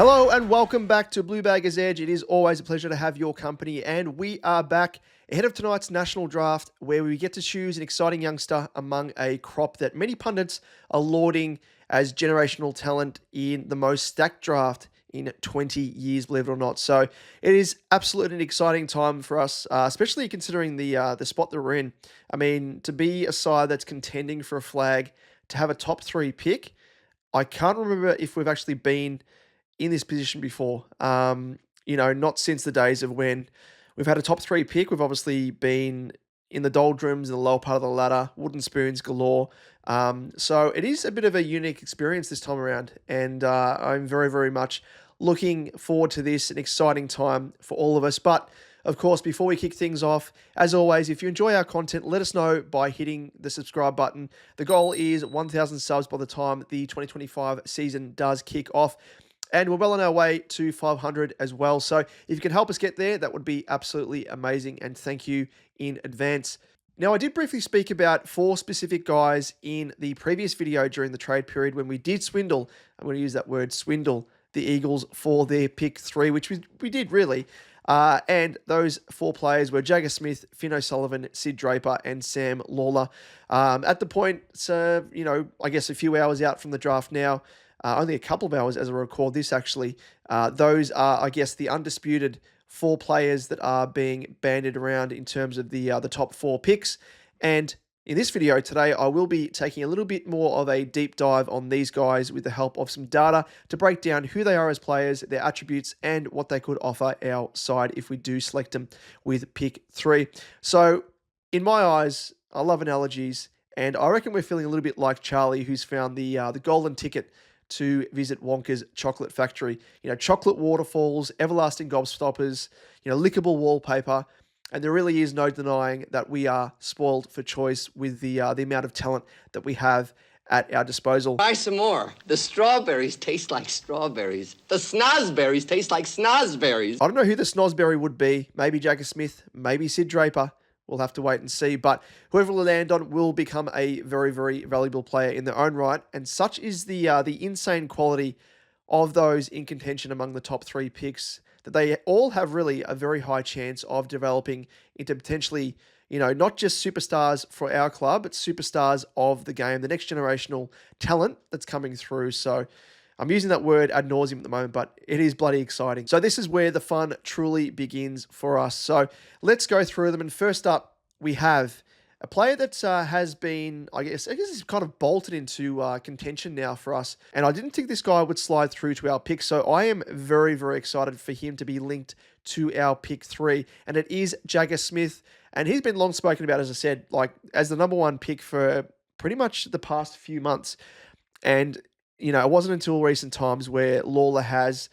Hello and welcome back to Bluebaggers Edge. It is always a pleasure to have your company, and we are back ahead of tonight's national draft, where we get to choose an exciting youngster among a crop that many pundits are lauding as generational talent in the most stacked draft in 20 years, believe it or not. So it is absolutely an exciting time for us, especially considering the spot that we're in. I mean, to be a side that's contending for a flag, to have a top 3 pick, I can't remember if we've actually been in this position before. Not since the days of when we've had a top 3 pick. We've obviously been in the doldrums, in the lower part of the ladder, wooden spoons galore. So it is a bit of a unique experience this time around, and I'm very, very much looking forward to this. An exciting time for all of us. But of course, before we kick things off, as always, if you enjoy our content, let us know by hitting the subscribe button. The goal is 1,000 subs by the time the 2025 season does kick off. And we're well on our way to 500 as well. So if you can help us get there, that would be absolutely amazing. And thank you in advance. Now, I did briefly speak about 4 specific guys in the previous video during the trade period when we did swindle. I'm going to use that word, swindle, the Eagles for their pick 3, which we did really. And those 4 players were Jagger Smith, Finn O'Sullivan, Sid Draper, and Sam Lawler. At the point, I guess a few hours out from the draft now, only a couple of hours as I record this, actually. Those are, I guess, the undisputed 4 players that are being banded around in terms of the top 4 picks. And in this video today, I will be taking a little bit more of a deep dive on these guys with the help of some data to break down who they are as players, their attributes, and what they could offer our side if we do select them with pick 3. So, in my eyes, I love analogies, and I reckon we're feeling a little bit like Charlie, who's found the golden ticket to visit Wonka's chocolate factory. Chocolate waterfalls, everlasting gobstoppers, lickable wallpaper. And there really is no denying that we are spoiled for choice with the amount of talent that we have at our disposal. Buy some more. The strawberries taste like strawberries. The snozberries taste like snozberries. I don't know who the snozberry would be. Maybe Jagger Smith, maybe Sid Draper. We'll have to wait and see. But whoever we land on will become a very, very valuable player in their own right. And such is the insane quality of those in contention among the top 3 picks that they all have really a very high chance of developing into potentially, not just superstars for our club, but superstars of the game, the next generational talent that's coming through. So I'm using that word ad nauseum at the moment, but it is bloody exciting. So this is where the fun truly begins for us. So let's go through them. And first up, we have a player that has been, I guess he's kind of bolted into contention now for us. And I didn't think this guy would slide through to our pick. So I am very, very excited for him to be linked to our pick 3. And it is Jagger Smith. And he's been long spoken about, as I said, like as the number 1 pick for pretty much the past few months. And it wasn't until recent times where Lawler has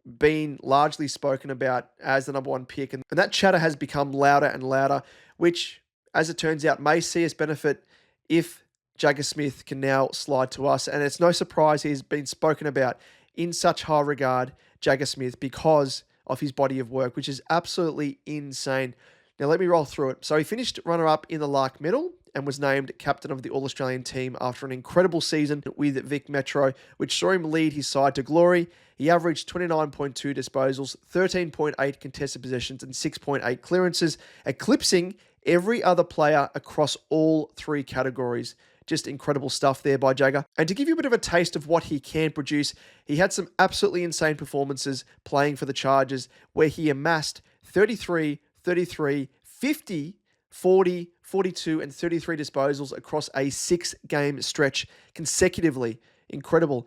been largely spoken about as the number 1 pick. And that chatter has become louder and louder, which, as it turns out, may see us benefit if Jagger Smith can now slide to us. And it's no surprise he's been spoken about in such high regard, Jagger Smith, because of his body of work, which is absolutely insane. Now, let me roll through it. So he finished runner-up in the Lark Medal and was named captain of the All-Australian team after an incredible season with Vic Metro, which saw him lead his side to glory. He averaged 29.2 disposals, 13.8 contested possessions, and 6.8 clearances, eclipsing every other player across all 3 categories. Just incredible stuff there by Jagger. And to give you a bit of a taste of what he can produce, he had some absolutely insane performances playing for the Chargers, where he amassed 33, 33, 50, 40, 42, and 33 disposals across a 6-game stretch consecutively. Incredible.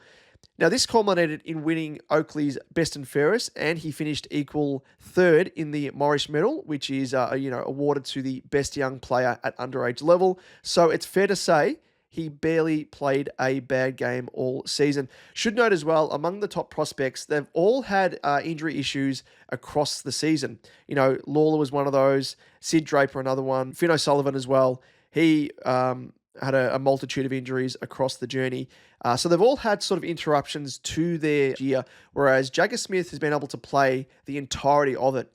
Now, this culminated in winning Oakley's Best and Fairest, and he finished equal 3rd in the Morris Medal, which is awarded to the best young player at underage level. So it's fair to say he barely played a bad game all season. Should note as well, among the top prospects, they've all had injury issues across the season. Lawler was one of those, Sid Draper another one, Finn O'Sullivan as well. He had a multitude of injuries across the journey. So they've all had sort of interruptions to their year, whereas Jagger Smith has been able to play the entirety of it.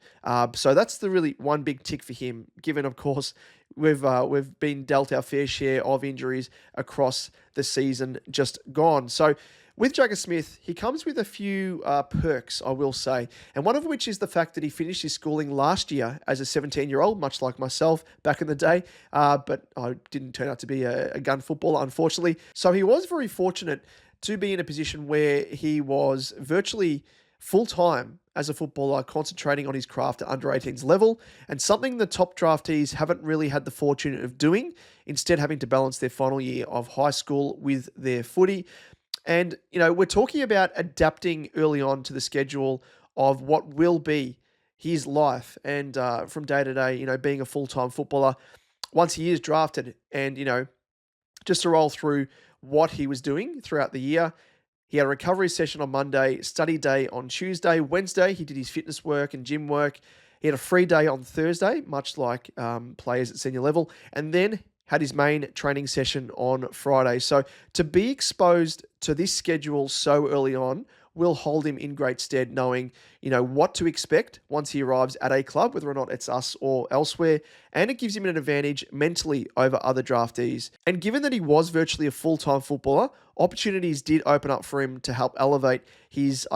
So that's the really one big tick for him, given, of course, we've been dealt our fair share of injuries across the season just gone. So With Jagger Smith, he comes with a few perks, I will say, and one of which is the fact that he finished his schooling last year as a 17-year-old, much like myself back in the day, but I didn't turn out to be a gun footballer, unfortunately. So he was very fortunate to be in a position where he was virtually full-time as a footballer, concentrating on his craft at under-18s level, and something the top draftees haven't really had the fortune of doing, instead having to balance their final year of high school with their footy. And, we're talking about adapting early on to the schedule of what will be his life. And from day to day, being a full time footballer, once he is drafted and, just to roll through what he was doing throughout the year. He had a recovery session on Monday, study day on Tuesday. Wednesday, he did his fitness work and gym work. He had a free day on Thursday, much like players at senior level. And then had his main training session on Friday. So to be exposed to this schedule so early on will hold him in great stead, knowing, what to expect once he arrives at a club, whether or not it's us or elsewhere. And it gives him an advantage mentally over other draftees. And given that he was virtually a full-time footballer, opportunities did open up for him to help elevate his,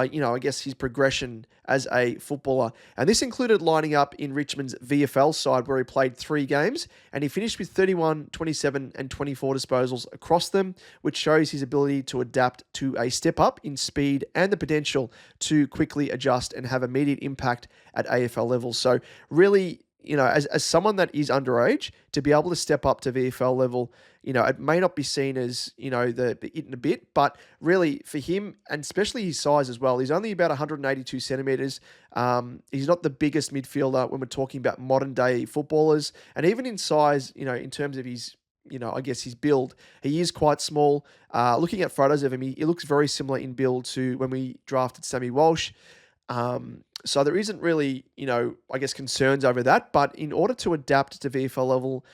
his progression as a footballer. And this included lining up in Richmond's VFL side, where he played 3 games, and he finished with 31, 27, and 24 disposals across them, which shows his ability to adapt to a step up in speed and the potential to quickly adjust and have immediate impact at AFL level. So really, as someone that is underage, to be able to step up to VFL level, it may not be seen as, the it in a bit, but really for him, and especially his size as well, he's only about 182 centimeters. He's not the biggest midfielder when we're talking about modern day footballers. And even in size, in terms of his, his build, he is quite small. Looking at photos of him, he looks very similar in build to when we drafted Sammy Walsh. So there isn't really, concerns over that. But in order to adapt to VFL level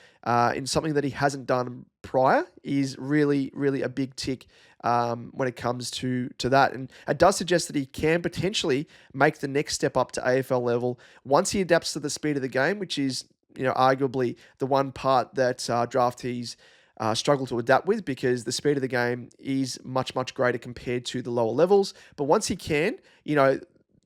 in something that he hasn't done prior is really, really a big tick when it comes to that. And it does suggest that he can potentially make the next step up to AFL level once he adapts to the speed of the game, which is, arguably the one part that draftees struggle to adapt with, because the speed of the game is much, much greater compared to the lower levels. But once he can,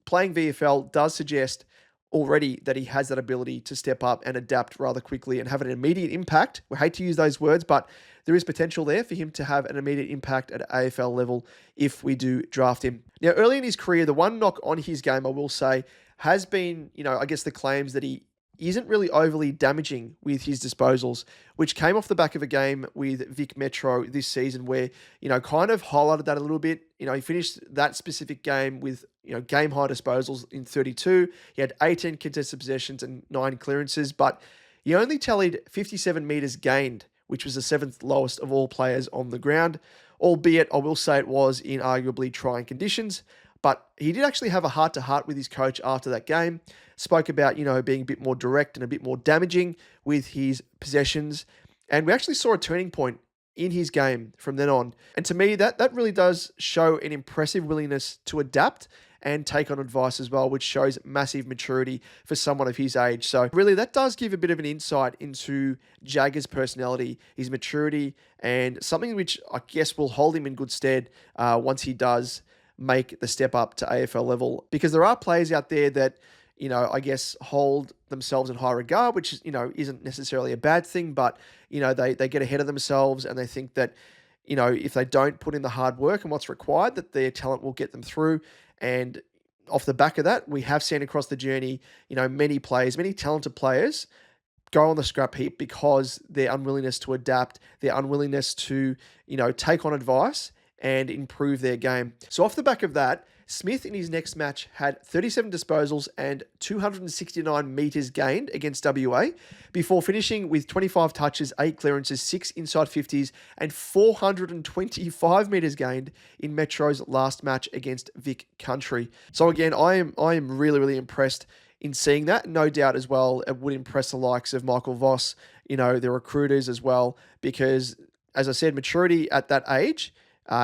playing VFL does suggest already that he has that ability to step up and adapt rather quickly and have an immediate impact. We hate to use those words, but there is potential there for him to have an immediate impact at AFL level if we do draft him. Now, early in his career, the one knock on his game, I will say, has been, the claims that he isn't really overly damaging with his disposals, which came off the back of a game with Vic Metro this season where, kind of highlighted that a little bit. He finished that specific game with, game high disposals in 32. He had 18 contested possessions and 9 clearances, but he only tallied 57 metres gained, which was the 7th lowest of all players on the ground, albeit I will say it was in arguably trying conditions. But he did actually have a heart-to-heart with his coach after that game, spoke about, being a bit more direct and a bit more damaging with his possessions. And we actually saw a turning point in his game from then on. And to me, that really does show an impressive willingness to adapt and take on advice as well, which shows massive maturity for someone of his age. So really, that does give a bit of an insight into Jagger's personality, his maturity, and something which I guess will hold him in good stead once he does make the step up to AFL level, because there are players out there that, hold themselves in high regard, which, isn't necessarily a bad thing, but, they get ahead of themselves and they think that, if they don't put in the hard work and what's required, that their talent will get them through. And off the back of that, we have seen across the journey, many talented players go on the scrap heap because their unwillingness to adapt, their unwillingness to, take on advice and improve their game. So off the back of that, Smith in his next match had 37 disposals and 269 metres gained against WA before finishing with 25 touches, 8 clearances, 6 inside 50s and 425 metres gained in Metro's last match against Vic Country. So again, I am really, really impressed in seeing that. No doubt as well, it would impress the likes of Michael Voss, the recruiters as well, because as I said, maturity at that age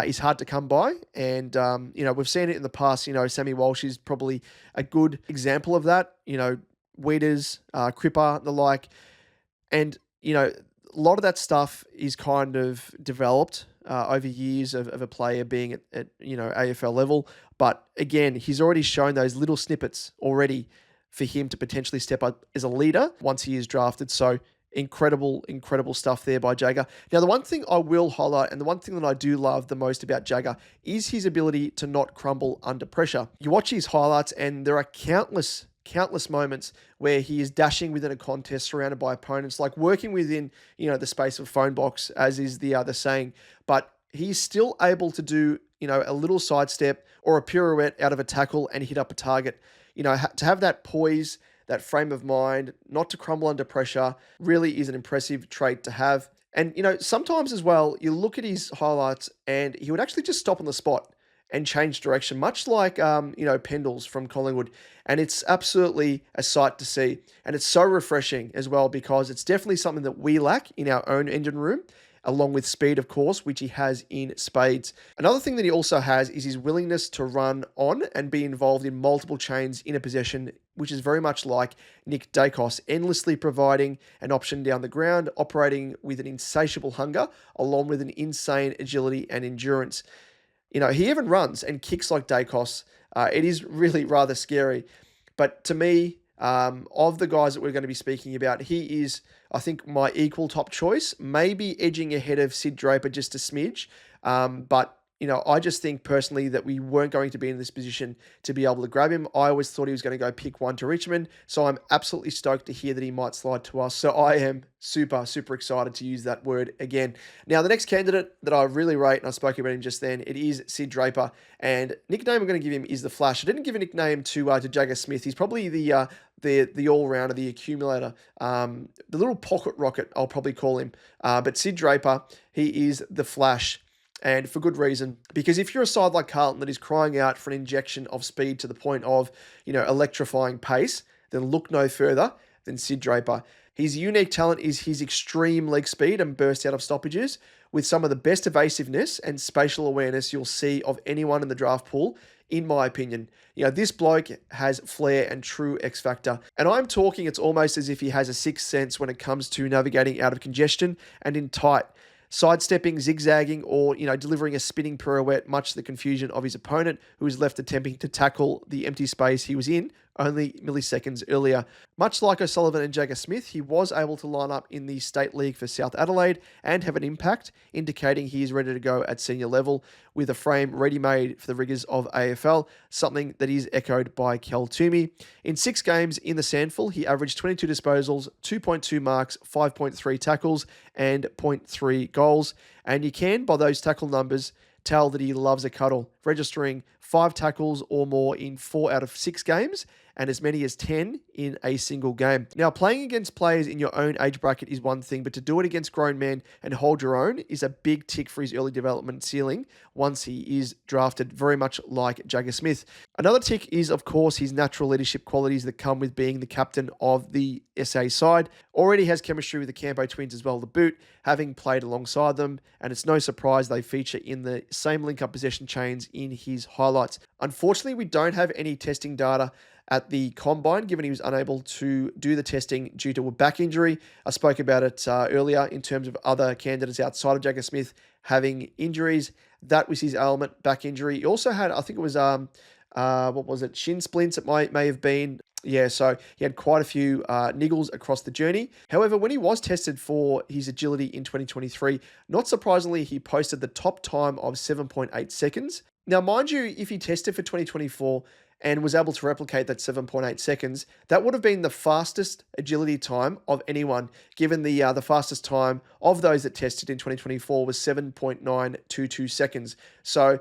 is hard to come by. And, we've seen it in the past. Sammy Walsh is probably a good example of that. Weeders, Cripper, the like. And, a lot of that stuff is kind of developed over years of a player being at AFL level. But again, he's already shown those little snippets already for him to potentially step up as a leader once he is drafted. So incredible, incredible stuff there by Jagger. Now, the one thing I will highlight, and the one thing that I do love the most about Jagger, is his ability to not crumble under pressure. You watch his highlights, and there are countless moments where he is dashing within a contest surrounded by opponents, like working within, the space of a phone box, as is the other saying. But he's still able to do, a little sidestep or a pirouette out of a tackle and hit up a target. To have that poise, that frame of mind, not to crumble under pressure, really is an impressive trait to have. And, sometimes as well, you look at his highlights and he would actually just stop on the spot and change direction, much like, Pendles from Collingwood. And it's absolutely a sight to see. And it's so refreshing as well, because it's definitely something that we lack in our own engine room, along with speed, of course, which he has in spades. Another thing that he also has is his willingness to run on and be involved in multiple chains in a possession, which is very much like Nick Dacos, endlessly providing an option down the ground, operating with an insatiable hunger, along with an insane agility and endurance. He even runs and kicks like Dacos. It is really rather scary. But to me, of the guys that we're going to be speaking about, he is, I think, my equal top choice, maybe edging ahead of Sid Draper just a smidge. But I just think personally that we weren't going to be in this position to be able to grab him. I always thought he was going to go pick 1 to Richmond. So I'm absolutely stoked to hear that he might slide to us. So I am super, super excited to use that word again. Now, the next candidate that I really rate, and I spoke about him just then, it is Sid Draper. And nickname I'm going to give him is the Flash. I didn't give a nickname to Jagga Smith. He's probably the all-rounder, the accumulator, the little pocket rocket, I'll probably call him. But Sid Draper, he is the Flash. And for good reason, because if you're a side like Carlton that is crying out for an injection of speed to the point of, electrifying pace, then look no further than Sid Draper. His unique talent is his extreme leg speed and burst out of stoppages, with some of the best evasiveness and spatial awareness you'll see of anyone in the draft pool, in my opinion. This bloke has flair and true X factor. And I'm talking, it's almost as if he has a sixth sense when it comes to navigating out of congestion and in tight. Sidestepping, zigzagging, or, delivering a spinning pirouette, much to the confusion of his opponent, who was left attempting to tackle the empty space he was in only milliseconds earlier. Much like O'Sullivan and Jagger Smith, he was able to line up in the State League for South Adelaide and have an impact, indicating he is ready to go at senior level with a frame ready-made for the rigours of AFL, something that is echoed by Kel Toomey. In 6 games in the Sandful, he averaged 22 disposals, 2.2 marks, 5.3 tackles, and 0.3 goals. And you can, by those tackle numbers, tell that he loves a cuddle, registering 5 tackles or more in 4 out of 6 games, and as many as 10 in a single game. Now, playing against players in your own age bracket is one thing, but to do it against grown men and hold your own is a big tick for his early development ceiling once he is drafted, very much like Jagger Smith. Another tick is, of course, his natural leadership qualities that come with being the captain of the SA side. Already has chemistry with the Campo twins as well to boot, having played alongside them, and it's no surprise they feature in the same link-up possession chains in his highlights. Unfortunately, we don't have any testing data at the combine, given he was unable to do the testing due to a back injury. I spoke about it earlier in terms of other candidates outside of Jagger Smith having injuries. That was his ailment, back injury. He also had, I think it was, shin splints it may have been. Yeah, so he had quite a few niggles across the journey. However, when he was tested for his agility in 2023, not surprisingly, he posted the top time of 7.8 seconds. Now, mind you, if he tested for 2024 and was able to replicate that 7.8 seconds, that would have been the fastest agility time of anyone, given the fastest time of those that tested in 2024 was 7.922 seconds. So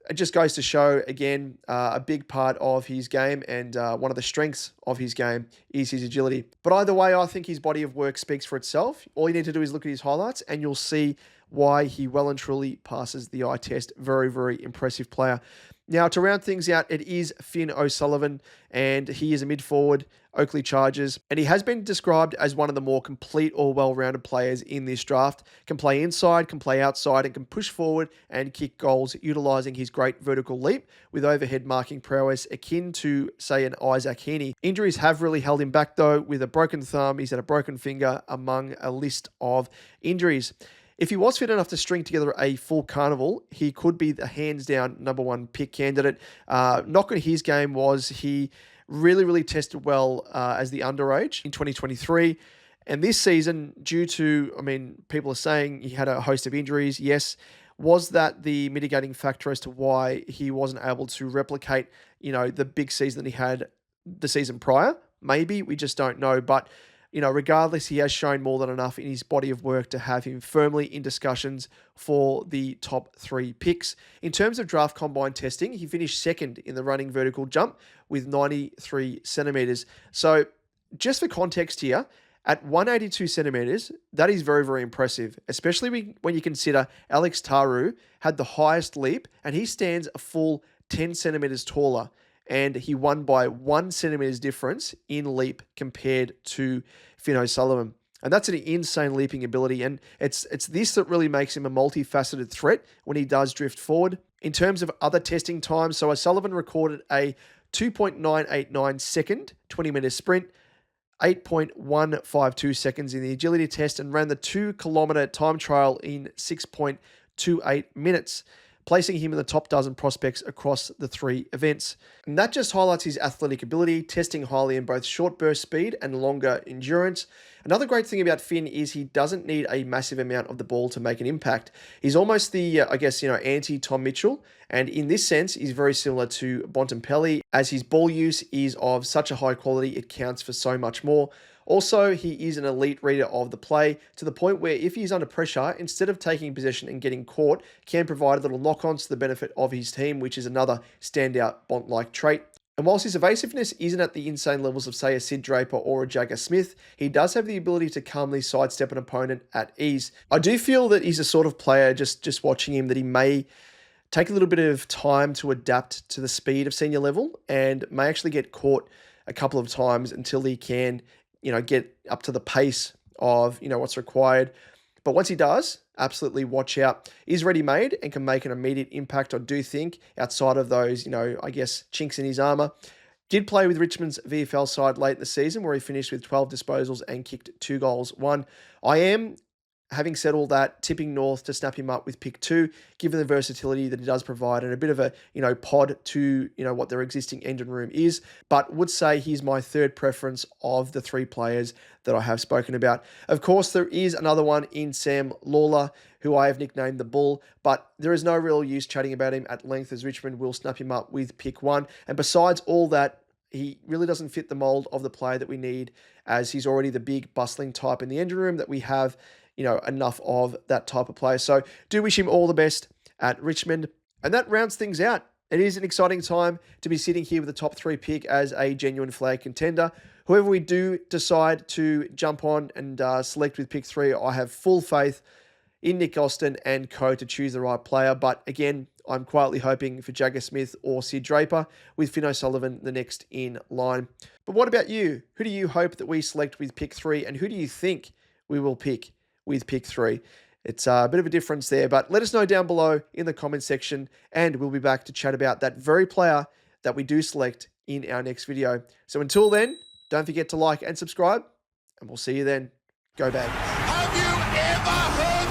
it just goes to show, again, a big part of his game and one of the strengths of his game is his agility. But either way, I think his body of work speaks for itself. All you need to do is look at his highlights and you'll see why he well and truly passes the eye test. Very, very impressive player. Now, to round things out, it is Finn O'Sullivan, and he is a mid-forward, Oakley Chargers, and he has been described as one of the more complete or well-rounded players in this draft. Can play inside, can play outside, and can push forward and kick goals, utilising his great vertical leap with overhead marking prowess akin to, say, an Isaac Heaney. Injuries have really held him back, though, with a broken thumb, he's had a broken finger, among a list of injuries. If he was fit enough to string together a full carnival, he could be the hands down number one pick candidate. Knock on his game was he really, really tested well as the underage in 2023. And this season, due to, people are saying he had a host of injuries. Yes. Was that the mitigating factor as to why he wasn't able to replicate, the big season that he had the season prior? Maybe, we just don't know. But, regardless, he has shown more than enough in his body of work to have him firmly in discussions for the top 3 picks. In terms of draft combine testing, he finished second in the running vertical jump with 93 centimeters. So just for context here, at 182 centimeters, that is very, very impressive, especially when you consider Alex Taru had the highest leap and he stands a full 10 centimeters taller, and he won by 1 centimeters difference in leap compared to Finn O'Sullivan. And that's an insane leaping ability, and it's this that really makes him a multifaceted threat when he does drift forward. In terms of other testing times, so O'Sullivan recorded a 2.989 second 20-meter sprint, 8.152 seconds in the agility test, and ran the 2-kilometer time trial in 6.28 minutes, placing him in the top dozen prospects across the 3 events. And that just highlights his athletic ability, testing highly in both short burst speed and longer endurance. Another great thing about Finn is he doesn't need a massive amount of the ball to make an impact. He's almost the, anti-Tom Mitchell, and in this sense, he's very similar to Bontempelli, as his ball use is of such a high quality, it counts for so much more. Also, he is an elite reader of the play, to the point where if he's under pressure, instead of taking possession and getting caught, can provide little knock-ons to the benefit of his team, which is another standout Bont-like trait. And whilst his evasiveness isn't at the insane levels of, say, a Sid Draper or a Jagger Smith, he does have the ability to calmly sidestep an opponent at ease. I do feel that he's a sort of player, just watching him, that he may take a little bit of time to adapt to the speed of senior level and may actually get caught a couple of times until he can, get up to the pace of, what's required. But once he does, absolutely watch out. He's ready-made and can make an immediate impact, I do think, outside of those, chinks in his armor. Did play with Richmond's VFL side late in the season, where he finished with 12 disposals and kicked 2 goals, 1. I am, having said all that, tipping North to snap him up with pick 2, given the versatility that he does provide and a bit of a, pod to, what their existing engine room is, but would say he's my 3rd preference of the 3 players that I have spoken about. Of course, there is another one in Sam Lawler, who I have nicknamed the Bull, but there is no real use chatting about him at length, as Richmond will snap him up with pick 1. And besides all that, he really doesn't fit the mold of the player that we need, as he's already the big bustling type in the engine room that we have, enough of that type of player. So do wish him all the best at Richmond. And that rounds things out. It is an exciting time to be sitting here with the top 3 pick as a genuine flag contender. Whoever we do decide to jump on and select with pick 3, I have full faith in Nick Austin and co to choose the right player. But again, I'm quietly hoping for Jagger Smith or Sid Draper, with Finn O'Sullivan the next in line. But what about you? Who do you hope that we select with pick 3, and who do you think we will pick with pick 3? It's a bit of a difference there, but let us know down below in the comment section, and we'll be back to chat about that very player that we do select in our next video. So until then, don't forget to like and subscribe, and we'll see you then. Go Bags. Have you ever heard